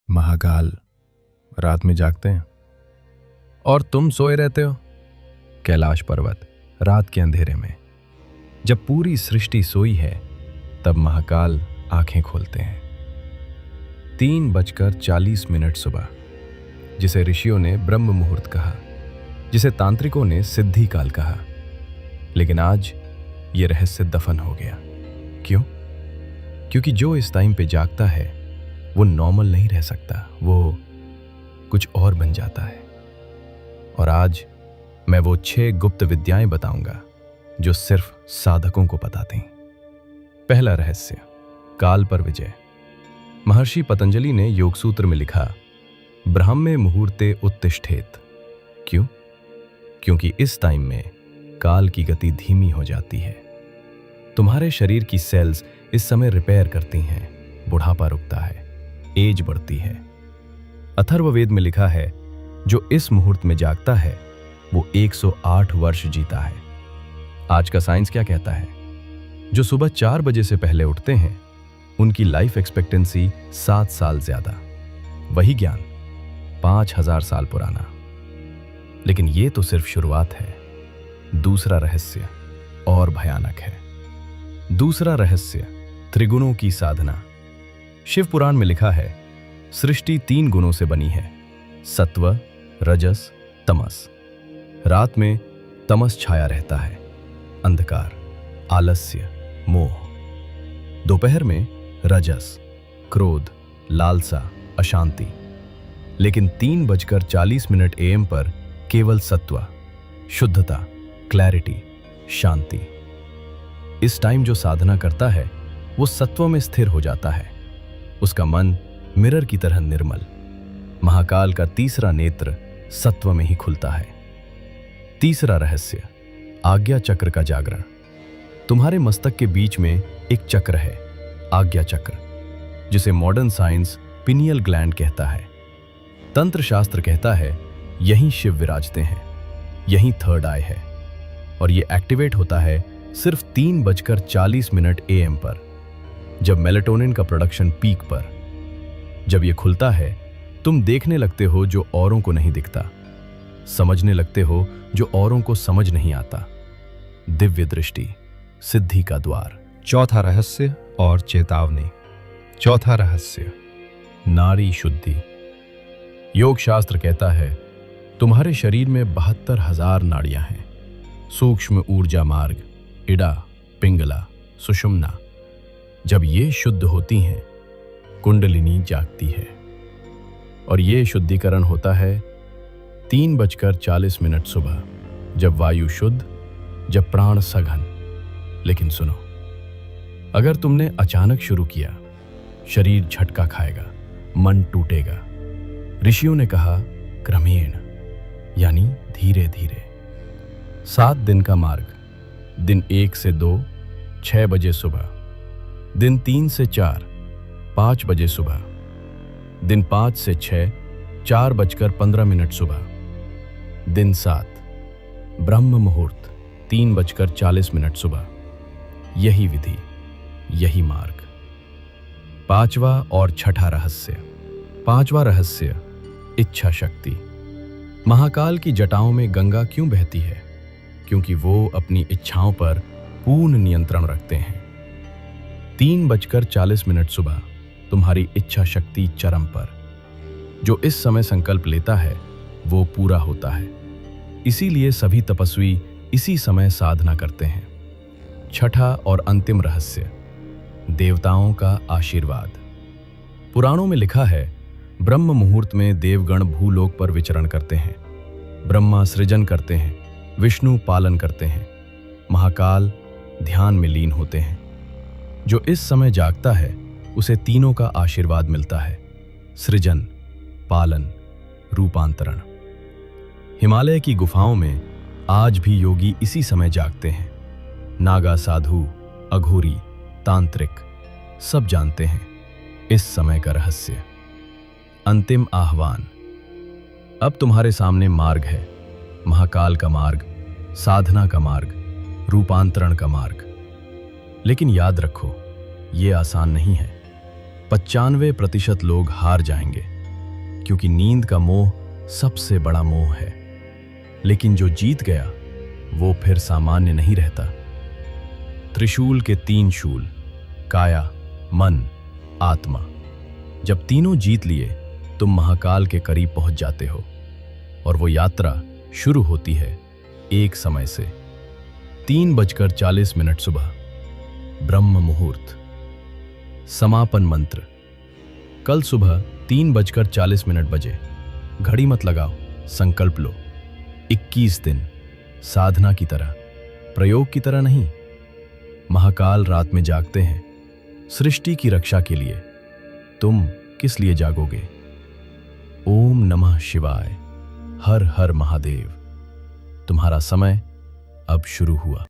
महाकाल रात में जागते हैं और तुम सोए रहते हो। कैलाश पर्वत रात के अंधेरे में जब पूरी सृष्टि सोई है तब महाकाल आंखें खोलते हैं। 3:40 सुबह, जिसे ऋषियों ने ब्रह्म मुहूर्त कहा, जिसे तांत्रिकों ने सिद्धि काल कहा, लेकिन आज ये रहस्य दफन हो गया। क्यों? क्योंकि जो इस टाइम पे जागता है वो नॉर्मल नहीं रह सकता, वो कुछ और बन जाता है। और आज मैं वो 6 गुप्त विद्याएं बताऊंगा जो सिर्फ साधकों को पता थीं। पहला रहस्य, काल पर विजय। महर्षि पतंजलि ने योग सूत्र में लिखा, ब्राह्मे मुहूर्ते उत्तिष्ठेत। क्यों? क्योंकि इस टाइम में काल की गति धीमी हो जाती है। तुम्हारे शरीर की सेल्स इस समय रिपेयर करती हैं, बुढ़ापा रुकता है, एज बढ़ती है। अथर्ववेद में लिखा है, जो इस मुहूर्त में जागता है वो 108 वर्ष जीता है। आज का साइंस क्या कहता है? जो सुबह 4 बजे से पहले उठते हैं उनकी लाइफ एक्सपेक्टेंसी 7 साल ज्यादा। वही ज्ञान 5000 साल पुराना। लेकिन ये तो सिर्फ शुरुआत है। दूसरा रहस्य और भयानक है। दूसरा रहस्य, त्रिगुणों की साधना। शिव पुराण में लिखा है, सृष्टि 3 गुणों से बनी है, सत्व, रजस, तमस। रात में तमस छाया रहता है, अंधकार, आलस्य, मोह। दोपहर में रजस, क्रोध, लालसा, अशांति। लेकिन 3:40 AM पर केवल सत्व, शुद्धता, क्लैरिटी, शांति। इस टाइम जो साधना करता है वो सत्व में स्थिर हो जाता है। उसका मन मिरर की तरह निर्मल। महाकाल का तीसरा नेत्र सत्व में ही खुलता है। तीसरा रहस्य, आज्ञा चक्र का जागरण। तुम्हारे मस्तक के बीच में एक चक्र है, आज्ञा चक्र, जिसे मॉडर्न साइंस पिनियल ग्लैंड कहता है। तंत्र शास्त्र कहता है यहीं शिव विराजते हैं, यहीं थर्ड आई है। और यह एक्टिवेट होता है सिर्फ 3:40 AM पर, जब मेलेटोनिन का प्रोडक्शन पीक पर। जब यह खुलता है तुम देखने लगते हो जो औरों को नहीं दिखता, समझने लगते हो जो औरों को समझ नहीं आता। दिव्य दृष्टि, सिद्धि का द्वार। चौथा रहस्य और चेतावनी। चौथा रहस्य, नारी शुद्धि। योग शास्त्र कहता है तुम्हारे शरीर में 72,000 नाड़ियां हैं। सूक्ष्म ऊर्जा मार्ग, इड़ा, पिंगला, सुषुम्ना। जब ये शुद्ध होती हैं, कुंडलिनी जागती है। और ये शुद्धिकरण होता है 3:40 सुबह, जब वायु शुद्ध, जब प्राण सघन। लेकिन सुनो, अगर तुमने अचानक शुरू किया, शरीर झटका खाएगा, मन टूटेगा। ऋषियों ने कहा क्रमेण, यानी धीरे धीरे। 7 दिन का मार्ग। दिन 1 से 2, 6 बजे सुबह। दिन 3 से 4, 5 बजे सुबह। दिन 5 से 6, 4:15 सुबह। दिन 7, ब्रह्म मुहूर्त, 3:40 सुबह। यही विधि, यही मार्ग। 5वां और छठा रहस्य। 5वां रहस्य, इच्छा शक्ति। महाकाल की जटाओं में गंगा क्यों बहती है? क्योंकि वो अपनी इच्छाओं पर पूर्ण नियंत्रण रखते हैं। 3:40 सुबह तुम्हारी इच्छा शक्ति चरम पर। जो इस समय संकल्प लेता है वो पूरा होता है। इसीलिए सभी तपस्वी इसी समय साधना करते हैं। छठा और अंतिम रहस्य, देवताओं का आशीर्वाद। पुराणों में लिखा है, ब्रह्म मुहूर्त में देवगण भूलोक पर विचरण करते हैं। ब्रह्मा सृजन करते हैं, विष्णु पालन करते हैं, महाकाल ध्यान में लीन होते हैं। जो इस समय जागता है उसे तीनों का आशीर्वाद मिलता है, सृजन, पालन, रूपांतरण। हिमालय की गुफाओं में आज भी योगी इसी समय जागते हैं। नागा साधु, अघोरी, तांत्रिक सब जानते हैं इस समय का रहस्य। अंतिम आह्वान। अब तुम्हारे सामने मार्ग है, महाकाल का मार्ग, साधना का मार्ग, रूपांतरण का मार्ग। लेकिन याद रखो, ये आसान नहीं है। 95% लोग हार जाएंगे, क्योंकि नींद का मोह सबसे बड़ा मोह है। लेकिन जो जीत गया वो फिर सामान्य नहीं रहता। त्रिशूल के 3 शूल, काया, मन, आत्मा, जब तीनों जीत लिए तुम महाकाल के करीब पहुंच जाते हो और वो यात्रा शुरू होती है एक समय से। 3:40 सुबह, ब्रह्म मुहूर्त। समापन मंत्र। कल सुबह 3:40 बजे। घड़ी मत लगाओ, संकल्प लो। 21 दिन, साधना की तरह, प्रयोग की तरह नहीं। महाकाल रात में जागते हैं सृष्टि की रक्षा के लिए। तुम किस लिए जागोगे? ओम नमः शिवाय। हर हर महादेव। तुम्हारा समय अब शुरू हुआ।